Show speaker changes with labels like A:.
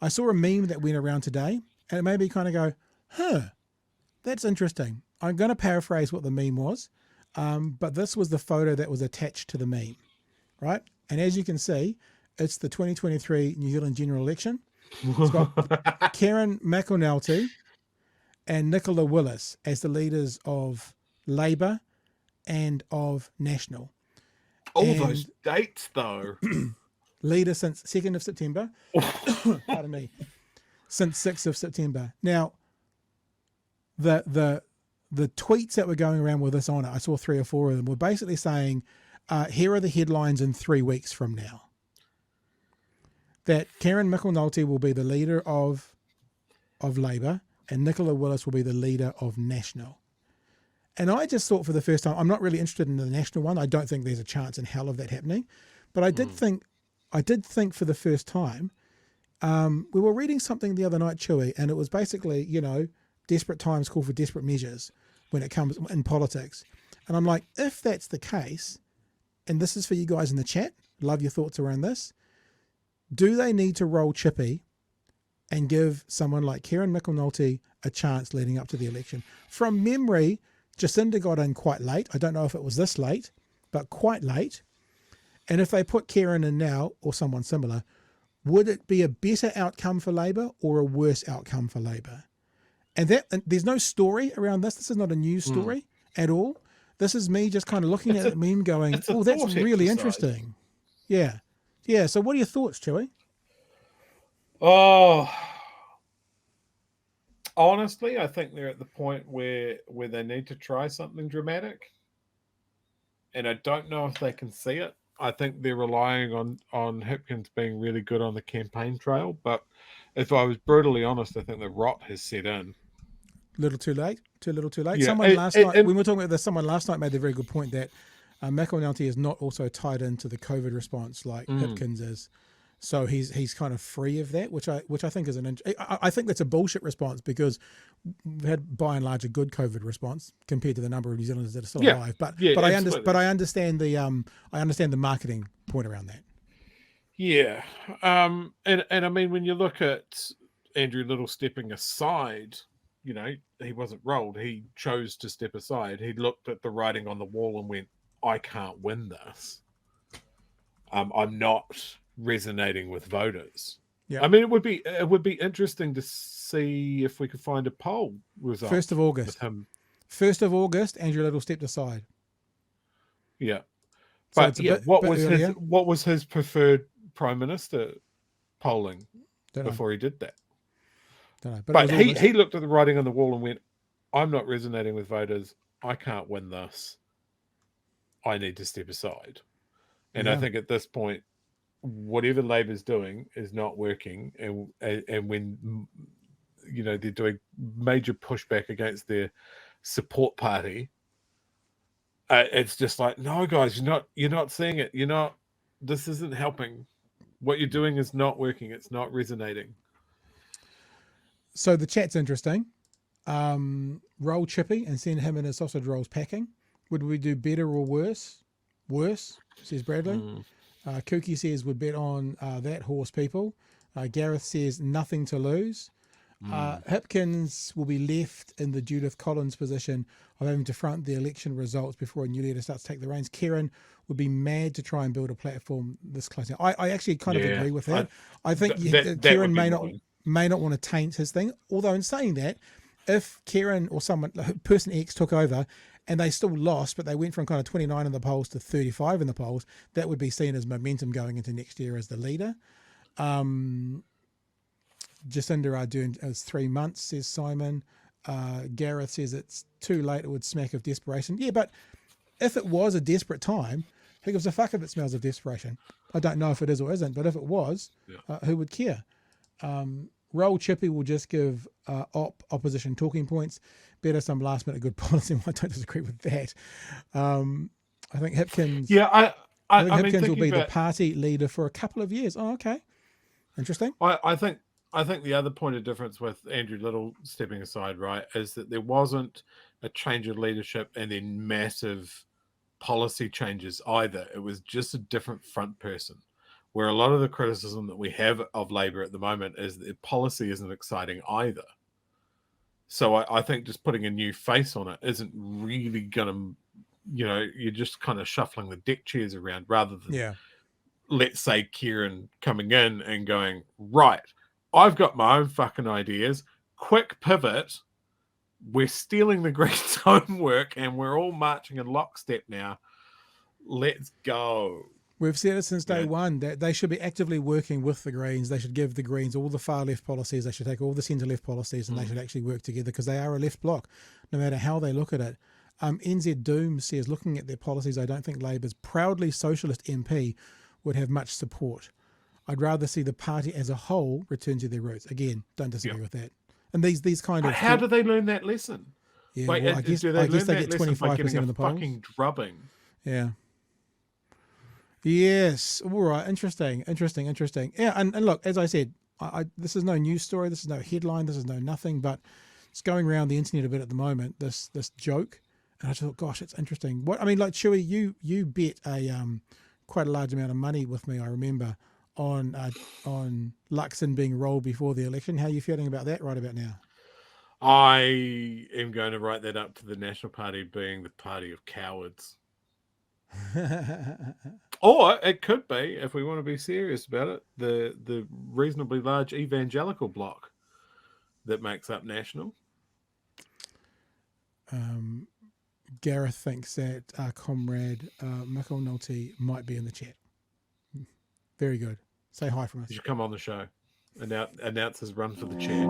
A: I saw a meme that went around today, and it made me kind of go, huh, that's interesting. I'm going to paraphrase what the meme was, but this was the photo that was attached to the meme, right? And as you can see, it's the 2023 New Zealand general election. It's got Karen McAnulty and Nicola Willis as the leaders of Labour and of National.
B: All those
A: And
B: dates, though.
A: leader since 2nd of September. Pardon me. Since 6th of September. Now, the tweets that were going around with this on it, I saw 3 or 4 of them, were basically saying, here are the headlines in 3 weeks from now. That Karen McAnulty will be the leader of Labour and Nicola Willis will be the leader of National. And I just thought for the first time, I'm not really interested in the National one. I don't think there's a chance in hell of that happening. But I did think for the first time, we were reading something the other night, Chewy, and it was basically, desperate times call for desperate measures when it comes in politics. And I'm like, if that's the case, and this is for you guys in the chat, love your thoughts around this, do they need to roll Chippy and give someone like Karen McAnulty a chance leading up to the election? From memory, Jacinda got in quite late. I don't know if it was this late, but quite late. And if they put Karen in now or someone similar, would it be a better outcome for Labour or a worse outcome for Labour? And there's no story around this. This is not a news story at all. This is me just kind of looking at the meme going, oh, that's really interesting. Yeah. Yeah. So what are your thoughts, Chewy?
B: Oh, honestly, I think they're at the point where they need to try something dramatic. And I don't know if they can see it. I think they're relying on Hipkins being really good on the campaign trail. But if I was brutally honest, I think the rot has set in.
A: Little too late. Too little too late.
B: Yeah,
A: Someone last night, when we were talking about this, someone last night made the very good point that McAnulty is not also tied into the COVID response like Hipkins is. So he's kind of free of that, which I think is I think that's a bullshit response because we've had by and large a good COVID response compared to the number of New Zealanders that are still alive. But I understand the marketing point around that.
B: Yeah, and I mean when you look at Andrew Little stepping aside, he wasn't rolled. He chose to step aside. He looked at the writing on the wall and went, "I can't win this. I'm not resonating with voters."
A: Yeah.
B: I mean, it would be interesting to see if we could find a poll result.
A: 1st of August. 1st of August, Andrew Little stepped aside.
B: Yeah, but so what was his preferred prime minister polling before he did that?
A: Don't know,
B: but he looked at the writing on the wall and went, "I'm not resonating with voters. I can't win this. I need to step aside." And I think at this point, whatever Labour's doing is not working, and when they're doing major pushback against their support party, it's just like, no, guys, you're not seeing it. This isn't helping. What you're doing is not working. It's not resonating.
A: So the chat's interesting. Roll Chippy and send him and his sausage rolls packing. Would we do better or worse? Worse, says Bradley. Kookie says would bet on that horse, people. Gareth says nothing to lose. Hipkins will be left in the Judith Collins position of having to front the election results before a new leader starts to take the reins. Karen would be mad to try and build a platform this close. Now, I actually kind of agree with that. I think Karen may not want to taint his thing. Although in saying that, if Karen or someone, person X took over and they still lost, but they went from kind of 29 in the polls to 35 in the polls, that would be seen as momentum going into next year as the leader. Jacinda Ardern is 3 months, says Simon. Gareth says it's too late. It would smack of desperation. Yeah, but if it was a desperate time, who gives a fuck if it smells of desperation? I don't know if it is or isn't, but if it was, who would care? Roll Chippy will just give opposition talking points. Better some last minute good policy. I don't disagree with that. I think Hipkins.
B: Yeah, I think
A: Hipkins will be the party leader for a couple of years. Oh, okay, interesting.
B: I think the other point of difference with Andrew Little stepping aside, right, is that there wasn't a change of leadership and then massive policy changes either. It was just a different front person. where a lot of the criticism that we have of Labor at the moment is that policy isn't exciting either. So I think just putting a new face on it isn't really going to, you're just kind of shuffling the deck chairs around rather than, let's say, Kieran coming in and going, right, I've got my own fucking ideas, quick pivot, we're stealing the Greens' homework and we're all marching in lockstep now. Let's go.
A: We've said it since day one that they should be actively working with the Greens. They should give the Greens all the far left policies. They should take all the centre left policies, and they should actually work together because they are a left bloc, no matter how they look at it. NZ Doom says, looking at their policies, I don't think Labour's proudly socialist MP would have much support. I'd rather see the party as a whole return to their roots. Again, don't disagree with that. And these kind of...
B: How do they learn that lesson?
A: Yeah, well, I guess they get 25% of the polls.
B: Fucking drubbing.
A: Yeah. Yes. All right. Interesting. Yeah. And look, as I said, this is no news story. This is no headline. This is no nothing. But it's going around the internet a bit at the moment. This joke, and I just thought, gosh, it's interesting. What I mean, like Chewy, you bet quite a large amount of money with me. I remember on Luxon being rolled before the election. How are you feeling about that right about now?
B: I am going to write that up to the National Party being the party of cowards. Or it could be, if we want to be serious about it, the reasonably large evangelical bloc that makes up National.
A: Gareth thinks that our comrade Michael Nolte might be in the chat. Very good. Say hi from us.
B: You should come on the show. Announce his run for the chair.